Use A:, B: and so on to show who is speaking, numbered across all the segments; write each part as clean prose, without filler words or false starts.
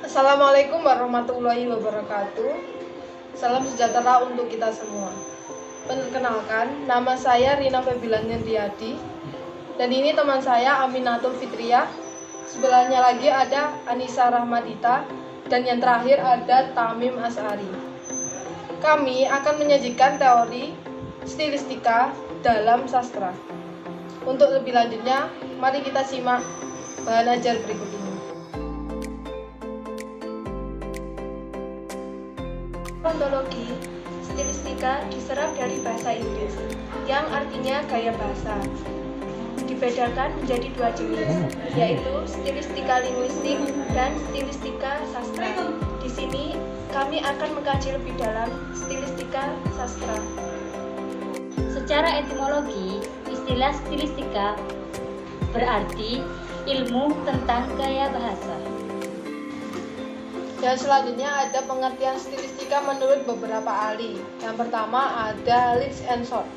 A: Assalamualaikum warahmatullahi wabarakatuh. Salam sejahtera untuk kita semua. Perkenalkan, nama saya Rina Febilan Yandriadi. Dan ini teman saya Aminatul Fitriah. Sebelahnya lagi ada Anissa Rahmadita. Dan yang terakhir ada Tamim As'ari. Kami akan menyajikan teori stilistika dalam sastra. Untuk lebih lanjutnya, mari kita simak bahan ajar berikut ini.
B: Ontologi stilistika diserap dari bahasa Inggris, yang artinya gaya bahasa. Dibedakan menjadi dua jenis, yaitu stilistika linguistik dan stilistika sastra. Di sini kami akan mengkaji lebih dalam stilistika sastra.
C: Secara etimologi, istilah stilistika berarti ilmu tentang gaya bahasa.
A: Dan selanjutnya ada pengertian stilistika menurut beberapa ahli. Yang pertama ada Leeds and Short.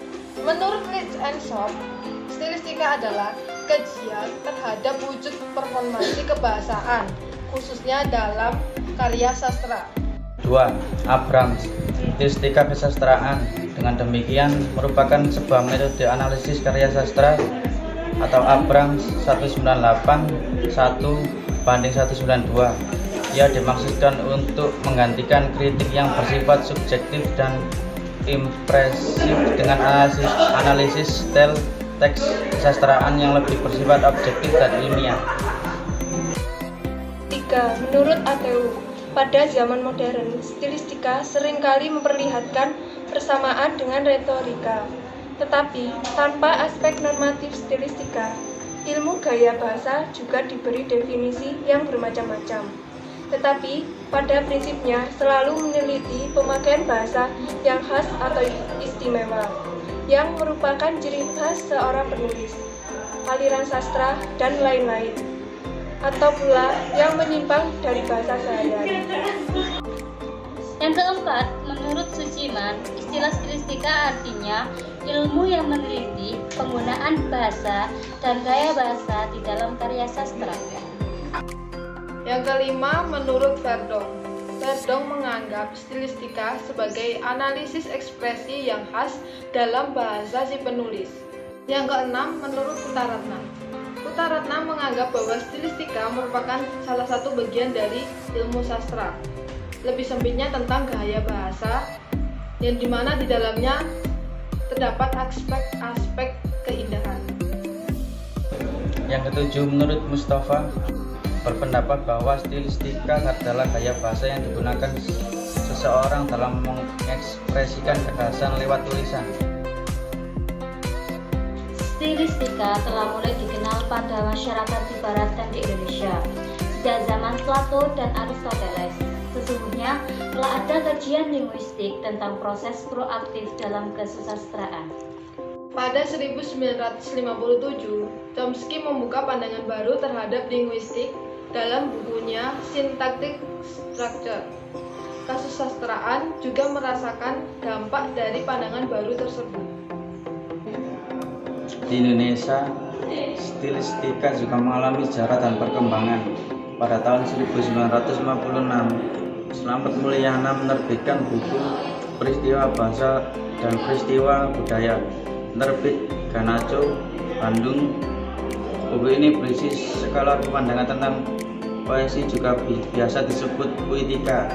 A: Menurut Leeds and Short, stilistika adalah kajian terhadap wujud performasi kebahasaan, khususnya dalam karya sastra.
D: 2. Abrams, stilistika kesastraan. Dengan demikian merupakan sebuah metode analisis karya sastra atau Abrams 198:1:192. Ia dimaksudkan untuk menggantikan kritik yang bersifat subjektif dan impresif dengan analisis style teks kesastraan yang lebih bersifat objektif dan ilmiah.
B: 3. Menurut ATU, pada zaman modern, stilistika seringkali memperlihatkan persamaan dengan retorika. Tetapi, tanpa aspek normatif stilistika, ilmu gaya bahasa juga diberi definisi yang bermacam-macam. Tetapi, pada prinsipnya selalu meneliti pemakaian bahasa yang khas atau istimewa, yang merupakan ciri khas seorang penulis, aliran sastra, dan lain-lain, atau pula yang menyimpang dari bahasa sehari-hari.
C: Yang keempat, menurut Suciman, istilah stilistika artinya ilmu yang meneliti penggunaan bahasa dan gaya bahasa di dalam karya sastra.
A: Yang kelima, menurut Verdong. Verdong menganggap stilistika sebagai analisis ekspresi yang khas dalam bahasa si penulis. Yang keenam, menurut Kutaratna. Kutaratna menganggap bahwa stilistika merupakan salah satu bagian dari ilmu sastra. Lebih sempitnya tentang gaya bahasa, yang dimana di dalamnya terdapat aspek-aspek keindahan.
D: Yang ketujuh, menurut Mustafa, berpendapat bahwa stilistika adalah gaya bahasa yang digunakan seseorang dalam mengekspresikan gagasan lewat tulisan.
C: Stilistika telah mulai dikenal pada masyarakat di Barat dan di Indonesia sejak zaman Plato dan Aristoteles. Sesungguhnya telah ada kajian linguistik tentang proses proaktif dalam kesusastraan.
A: Pada 1957, Chomsky membuka pandangan baru terhadap linguistik dalam bukunya Syntactic Structure. Kesusastraan juga merasakan dampak dari pandangan baru tersebut.
D: Di Indonesia, stilistika juga mengalami sejarah dan perkembangan. Pada tahun 1956, Slamet Mulyana menerbitkan buku Peristiwa Bahasa dan Peristiwa Budaya, terbit Ganaco, Bandung. Buku ini berisi segala pandangan tentang poesi, juga biasa disebut puitika.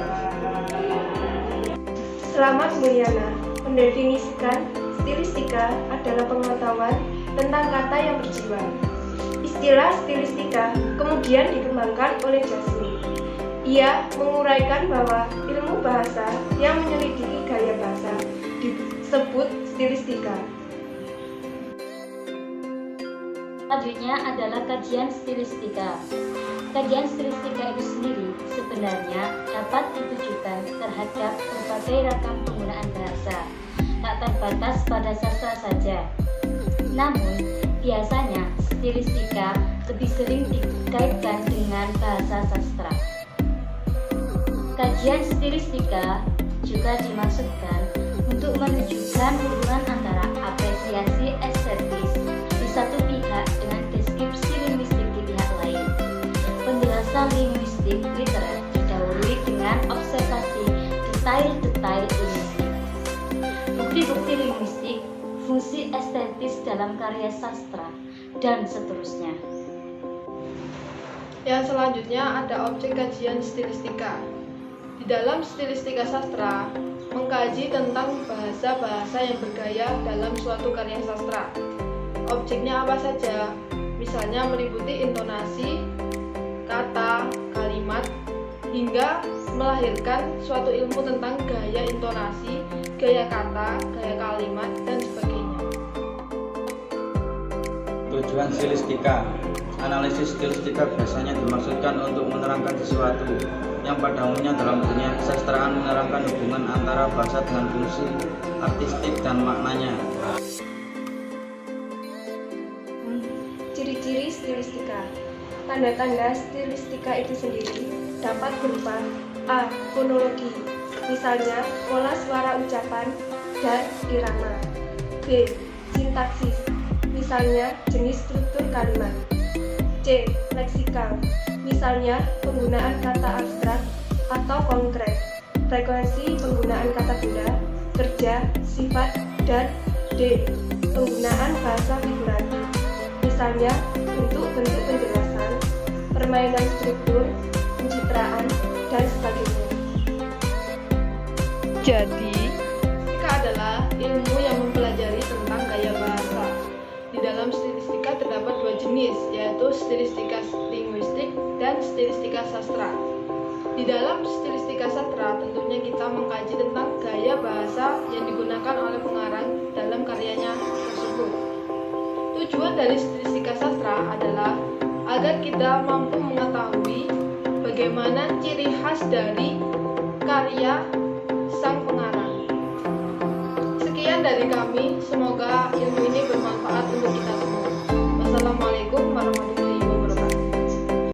B: Slamet Mulyana mendefinisikan stilistika adalah pengetahuan tentang kata yang berjiwa. Istilah stilistika kemudian dikembangkan oleh Jasmine. Ia menguraikan bahwa ilmu bahasa yang menyelidiki gaya bahasa disebut stilistika.
C: Selanjutnya adalah kajian stilistika. Kajian stilistika itu sendiri sebenarnya dapat ditujukan terhadap berbagai ragam penggunaan bahasa, tak terbatas pada sastra saja. Namun, biasanya stilistika lebih sering dikaitkan dengan bahasa sastra. Kajian stilistika juga dimaksudkan untuk menunjukkan hubungan antara apresiasi estetis di satu pihak dengan deskripsi linguistik di pihak lain. Penjelasan linguistik literat di dengan observasi detail-detail linguistik. Bukti-bukti linguistik, fungsi estetis dalam karya sastra, dan seterusnya.
A: Yang selanjutnya ada objek kajian stilistika. Di dalam stilistika sastra, mengkaji tentang bahasa-bahasa yang bergaya dalam suatu karya sastra. Objeknya apa saja? Misalnya meliputi intonasi, kata, kalimat, hingga melahirkan suatu ilmu tentang gaya intonasi, gaya kata, gaya kalimat, dan sebagainya.
D: Tujuan stilistika. Analisis stilistika biasanya dimaksudkan untuk menerangkan sesuatu yang pada umumnya dalam dunia kesastraan menerangkan hubungan antara bahasa dengan fungsi artistik dan maknanya.
B: Ciri-ciri stilistika. Tanda-tanda stilistika itu sendiri dapat berupa A. Fonologi, misalnya pola suara ucapan dan irama. B. Sintaksis, misalnya jenis struktur kalimat. C. Leksikal, misalnya penggunaan kata abstrak atau konkret, frekuensi penggunaan kata benda, kerja, sifat, dan D. Penggunaan bahasa figuratif, misalnya bentuk-bentuk penjelasan, permainan struktur, pencitraan, dan sebagainya.
A: Jadi, stilistika adalah ilmu yang mempelajari tentang gaya bahasa. Di dalam stilistika terdapat dua jenis, yaitu stilistika linguistik dan stilistika sastra. Di dalam stilistika sastra, tentunya kita mengkaji tentang gaya bahasa yang digunakan oleh pengarang dalam karyanya tersebut. Tujuan dari stilistika sastra adalah agar kita mampu mengetahui bagaimana ciri khas dari karya sang pengarang. Sekian dari kami, semoga ilmu ini bermanfaat untuk kita